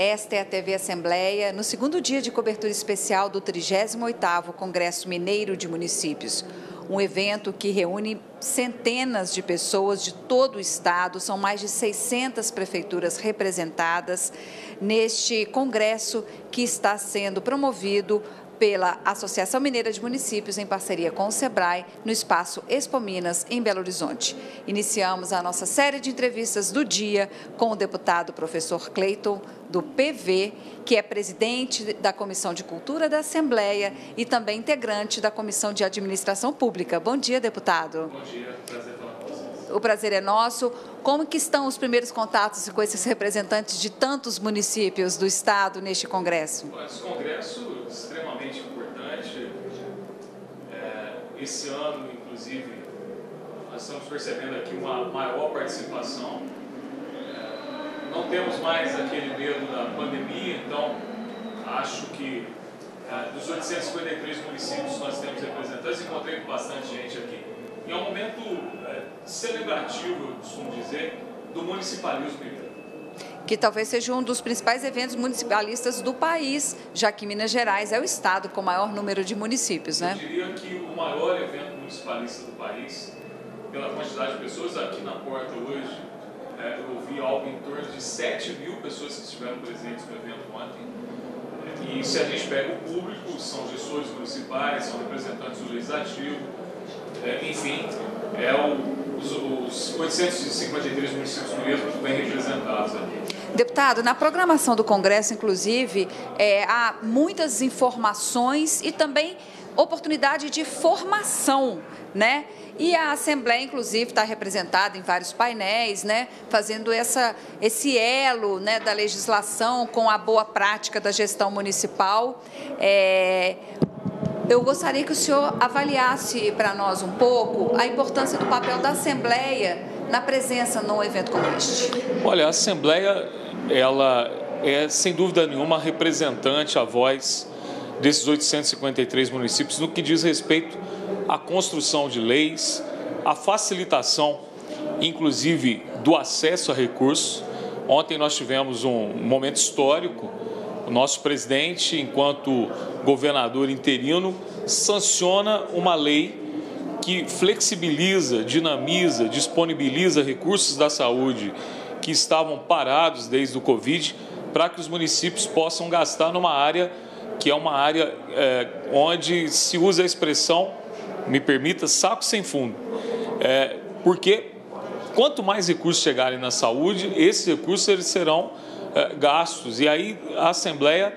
Esta é a TV Assembleia, no segundo dia de cobertura especial do 38º Congresso Mineiro de Municípios. Um evento que reúne centenas de pessoas de todo o estado, são mais de 600 prefeituras representadas neste congresso que está sendo promovido pela Associação Mineira de Municípios, em parceria com o SEBRAE, no espaço Expo Minas, em Belo Horizonte. Iniciamos a nossa série de entrevistas do dia com o deputado professor Cleiton, do PV, que é presidente da Comissão de Cultura da Assembleia e também integrante da Comissão de Administração Pública. Bom dia, deputado. Bom dia, prazer falar com vocês. O prazer é nosso. Como que estão os primeiros contatos com esses representantes de tantos municípios do estado neste congresso? Esse congresso é extremamente importante. Esse ano, inclusive, nós estamos percebendo aqui uma maior participação. Não temos mais aquele medo da pandemia, então acho que dos 853 municípios nós temos representantes, encontrei com bastante gente aqui. E é um momento celebrativo, eu costumo dizer, do municipalismo mineiro. Que talvez seja um dos principais eventos municipalistas do país, já que Minas Gerais é o estado com o maior número de municípios, né? Eu diria que o maior evento municipalista do país, pela quantidade de pessoas aqui na porta hoje, eu ouvi algo em torno de 7.000 pessoas que estiveram presentes no evento ontem. E se a gente pega o público, são gestores municipais, são representantes do Legislativo, enfim, os 853 municípios mineiros bem representados aqui. Deputado, na programação do Congresso, inclusive, há muitas informações e também oportunidade de formação, né? E a Assembleia, inclusive, está representada em vários painéis, né? Fazendo esse elo, né, da legislação com a boa prática da gestão municipal. Eu gostaria que o senhor avaliasse para nós um pouco a importância do papel da Assembleia na presença num evento como este. Olha, a Assembleia, ela é, sem dúvida nenhuma, representante, a voz desses 853 municípios no que diz respeito à construção de leis, à facilitação, inclusive, do acesso a recursos. Ontem nós tivemos um momento histórico. O nosso presidente, enquanto governador interino, sanciona uma lei que flexibiliza, dinamiza, disponibiliza recursos da saúde que estavam parados desde o Covid, para que os municípios possam gastar numa área que é uma área onde se usa a expressão, me permita, saco sem fundo. Porque quanto mais recursos chegarem na saúde, esses recursos eles serão gastos. E aí a Assembleia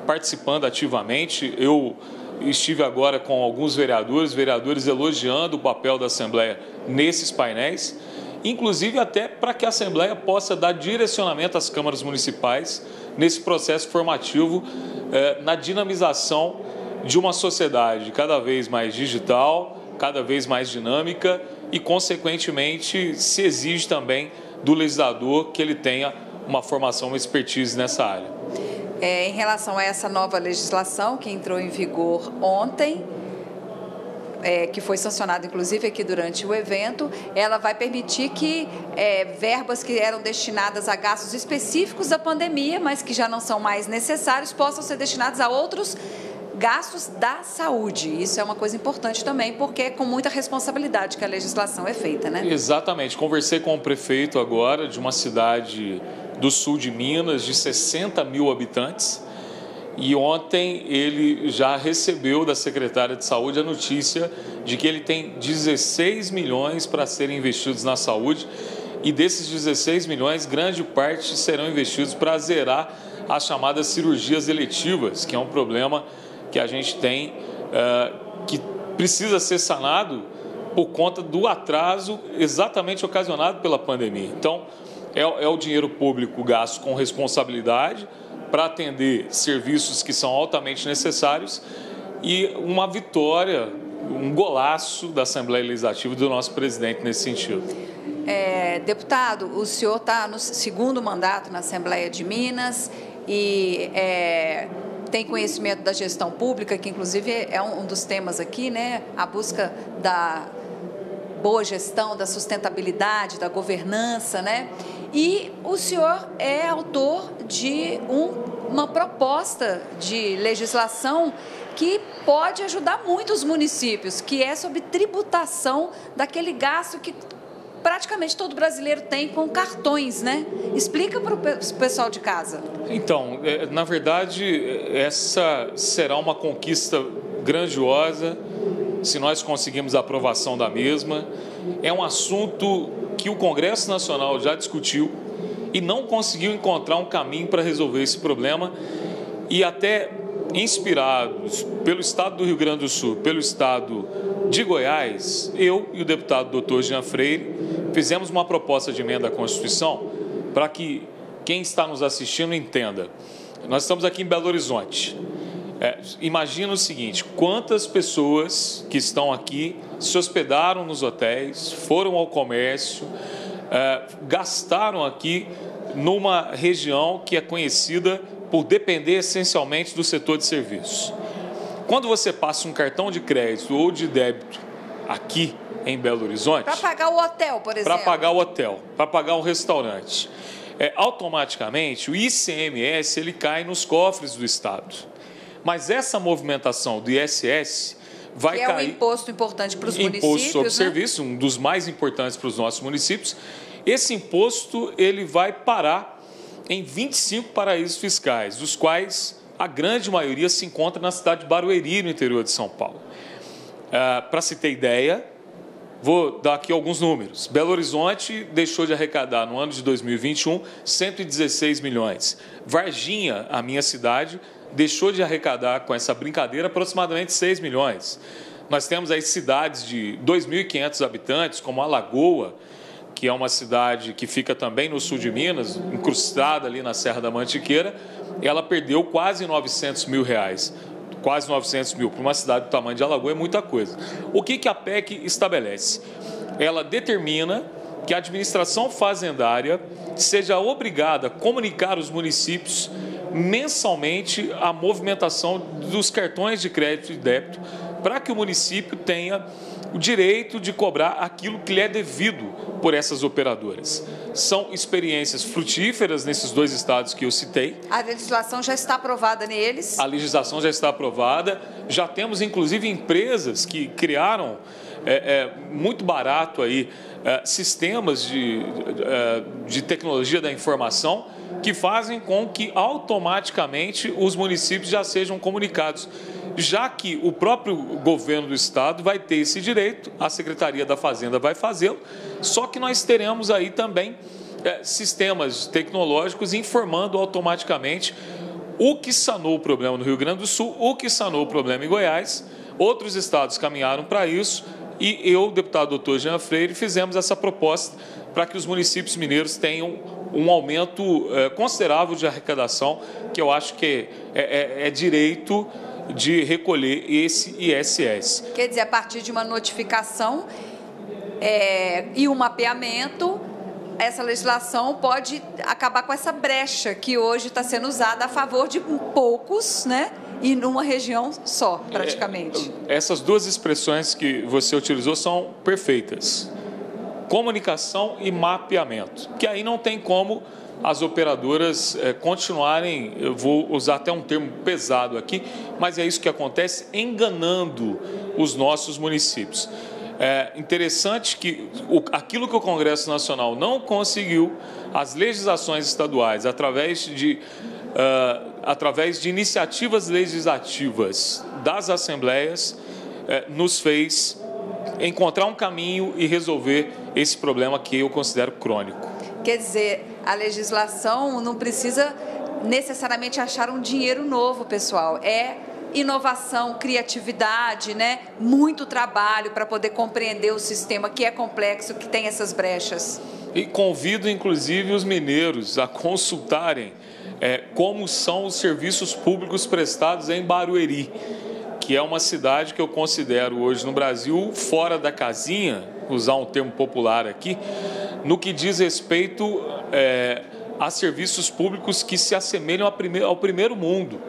participando ativamente, eu estive agora com alguns vereadores elogiando o papel da Assembleia nesses painéis, inclusive até para que a Assembleia possa dar direcionamento às câmaras municipais nesse processo formativo, na dinamização de uma sociedade cada vez mais digital, cada vez mais dinâmica e, consequentemente, se exige também do legislador que ele tenha uma formação, uma expertise nessa área. Em relação a essa nova legislação que entrou em vigor ontem, que foi sancionada inclusive aqui durante o evento, ela vai permitir que verbas que eram destinadas a gastos específicos da pandemia, mas que já não são mais necessários, possam ser destinados a outros gastos da saúde. Isso é uma coisa importante também, porque é com muita responsabilidade que a legislação é feita, né? Exatamente. Conversei com o prefeito agora de uma cidade do sul de Minas, de 60.000 habitantes, e ontem ele já recebeu da secretária de saúde a notícia de que ele tem 16 milhões para serem investidos na saúde, e desses 16 milhões, grande parte serão investidos para zerar as chamadas cirurgias eletivas, que é um problema que a gente tem, que precisa ser sanado por conta do atraso exatamente ocasionado pela pandemia. Então, é o dinheiro público gasto com responsabilidade para atender serviços que são altamente necessários e uma vitória, um golaço da Assembleia Legislativa do nosso presidente nesse sentido. Deputado, o senhor está no segundo mandato na Assembleia de Minas e tem conhecimento da gestão pública, que inclusive é um dos temas aqui, né? A busca da boa gestão, da sustentabilidade, da governança, né? E o senhor é autor de uma proposta de legislação que pode ajudar muito os municípios, que é sobre tributação daquele gasto que praticamente todo brasileiro tem com cartões, né? Explica para o pessoal de casa. Então, na verdade, essa será uma conquista grandiosa se nós conseguirmos a aprovação da mesma. É um assunto que o Congresso Nacional já discutiu e não conseguiu encontrar um caminho para resolver esse problema, e até inspirados pelo Estado do Rio Grande do Sul, pelo Estado de Goiás, eu e o deputado Dr. Jean Freire fizemos uma proposta de emenda à Constituição para que quem está nos assistindo entenda. Nós estamos aqui em Belo Horizonte. Imagina o seguinte: quantas pessoas que estão aqui se hospedaram nos hotéis, foram ao comércio, gastaram aqui numa região que é conhecida por depender essencialmente do setor de serviços. Quando você passa um cartão de crédito ou de débito aqui em Belo Horizonte... Para pagar o hotel, por exemplo. Para pagar o hotel, para pagar o restaurante. Automaticamente, o ICMS ele cai nos cofres do Estado. Mas essa movimentação do ISS vai cair... Que é um imposto importante para os municípios, imposto sobre serviço, um dos mais importantes para os nossos municípios. Esse imposto ele vai parar em 25 paraísos fiscais, dos quais a grande maioria se encontra na cidade de Barueri, no interior de São Paulo. Para se ter ideia, vou dar aqui alguns números. Belo Horizonte deixou de arrecadar, no ano de 2021, 116 milhões. Varginha, a minha cidade, deixou de arrecadar, com essa brincadeira, aproximadamente 6 milhões. Nós temos aí cidades de 2.500 habitantes, como Alagoa, que é uma cidade que fica também no sul de Minas, incrustada ali na Serra da Mantiqueira. Ela perdeu quase 900 mil reais. Quase 900 mil. Para uma cidade do tamanho de Alagoas é muita coisa. O que a PEC estabelece? Ela determina que a administração fazendária seja obrigada a comunicar aos municípios mensalmente a movimentação dos cartões de crédito e débito, para que o município tenha o direito de cobrar aquilo que lhe é devido por essas operadoras. São experiências frutíferas nesses dois estados que eu citei. A legislação já está aprovada neles? A legislação já está aprovada. Já temos, inclusive, empresas que criaram muito barato aí, sistemas de tecnologia da informação que fazem com que automaticamente os municípios já sejam comunicados, já que o próprio governo do estado vai ter esse direito, a Secretaria da Fazenda vai fazê-lo, só que nós teremos aí também sistemas tecnológicos informando automaticamente o que sanou o problema no Rio Grande do Sul, o que sanou o problema em Goiás. Outros estados caminharam para isso e eu, deputado Dr. Jean Freire, fizemos essa proposta para que os municípios mineiros tenham um aumento considerável de arrecadação, que eu acho que é direito de recolher esse ISS. Quer dizer, a partir de uma notificação e um mapeamento, essa legislação pode acabar com essa brecha que hoje está sendo usada a favor de poucos, né? E numa região só, praticamente. Essas duas expressões que você utilizou são perfeitas. Comunicação e mapeamento. Que aí não tem como as operadoras continuarem, eu vou usar até um termo pesado aqui, mas é isso que acontece, enganando os nossos municípios. É interessante que aquilo que o Congresso Nacional não conseguiu, as legislações estaduais, através de iniciativas legislativas das assembleias, nos fez encontrar um caminho e resolver esse problema que eu considero crônico. Quer dizer, a legislação não precisa necessariamente achar um dinheiro novo, pessoal. É inovação, criatividade, né? Muito trabalho para poder compreender o sistema que é complexo, que tem essas brechas. E convido, inclusive, os mineiros a consultarem como são os serviços públicos prestados em Barueri, que é uma cidade que eu considero hoje no Brasil fora da casinha, usar um termo popular aqui, no que diz respeito a serviços públicos que se assemelham ao primeiro mundo.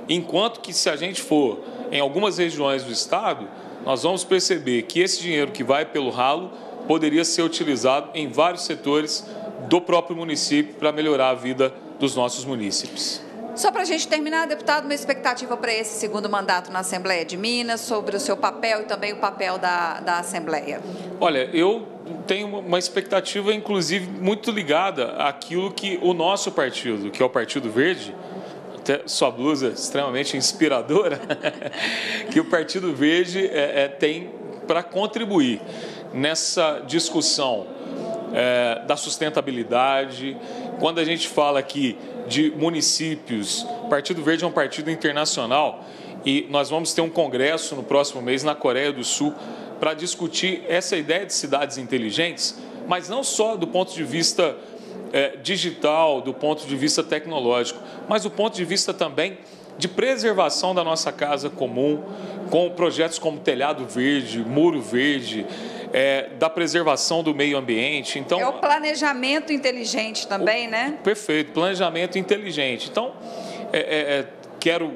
Enquanto que, se a gente for em algumas regiões do estado, nós vamos perceber que esse dinheiro que vai pelo ralo poderia ser utilizado em vários setores do próprio município para melhorar a vida dos nossos munícipes. Só para a gente terminar, deputado, uma expectativa para esse segundo mandato na Assembleia de Minas, sobre o seu papel e também o papel da Assembleia. Olha, eu tenho uma expectativa, inclusive, muito ligada àquilo que o nosso partido, que é o Partido Verde, até sua blusa extremamente inspiradora, que o Partido Verde tem para contribuir nessa discussão da sustentabilidade. Quando a gente fala aqui de municípios, o Partido Verde é um partido internacional e nós vamos ter um congresso no próximo mês na Coreia do Sul para discutir essa ideia de cidades inteligentes, mas não só do ponto de vista digital, do ponto de vista tecnológico, mas do ponto de vista também de preservação da nossa casa comum, com projetos como telhado verde, muro verde, da preservação do meio ambiente. Então, é o planejamento inteligente também, né? Perfeito, planejamento inteligente. Então, quero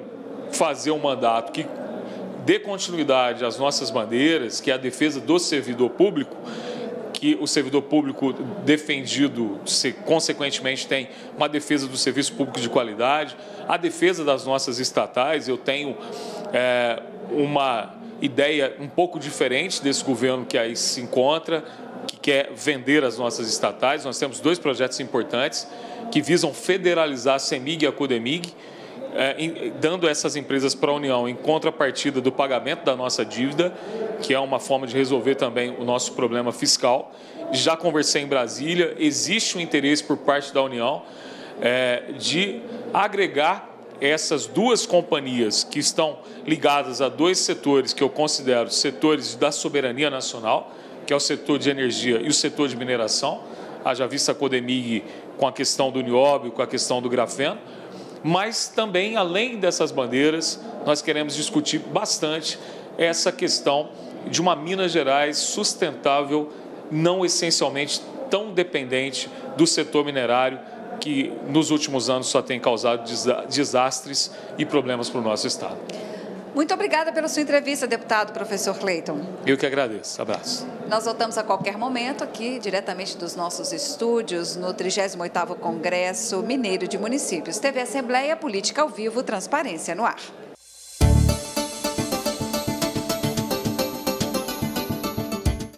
fazer um mandato que dê continuidade às nossas bandeiras, que é a defesa do servidor público, que o servidor público defendido, consequentemente, tem uma defesa do serviço público de qualidade, a defesa das nossas estatais. Eu tenho uma ideia um pouco diferente desse governo que aí se encontra, que quer vender as nossas estatais. Nós temos 2 projetos importantes que visam federalizar a CEMIG e a CODEMIG, dando essas empresas para a União em contrapartida do pagamento da nossa dívida, que é uma forma de resolver também o nosso problema fiscal. Já conversei em Brasília, existe um interesse por parte da União de agregar essas 2 companhias que estão ligadas a 2 setores que eu considero setores da soberania nacional, que é o setor de energia e o setor de mineração, haja vista a CODEMIG com a questão do nióbio, com a questão do grafeno. Mas também, além dessas bandeiras, nós queremos discutir bastante essa questão de uma Minas Gerais sustentável, não essencialmente tão dependente do setor minerário, que nos últimos anos só tem causado desastres e problemas para o nosso estado. Muito obrigada pela sua entrevista, deputado professor Cleiton. Eu que agradeço. Abraço. Nós voltamos a qualquer momento aqui, diretamente dos nossos estúdios, no 38º Congresso Mineiro de Municípios. TV Assembleia, Política ao Vivo, Transparência no Ar.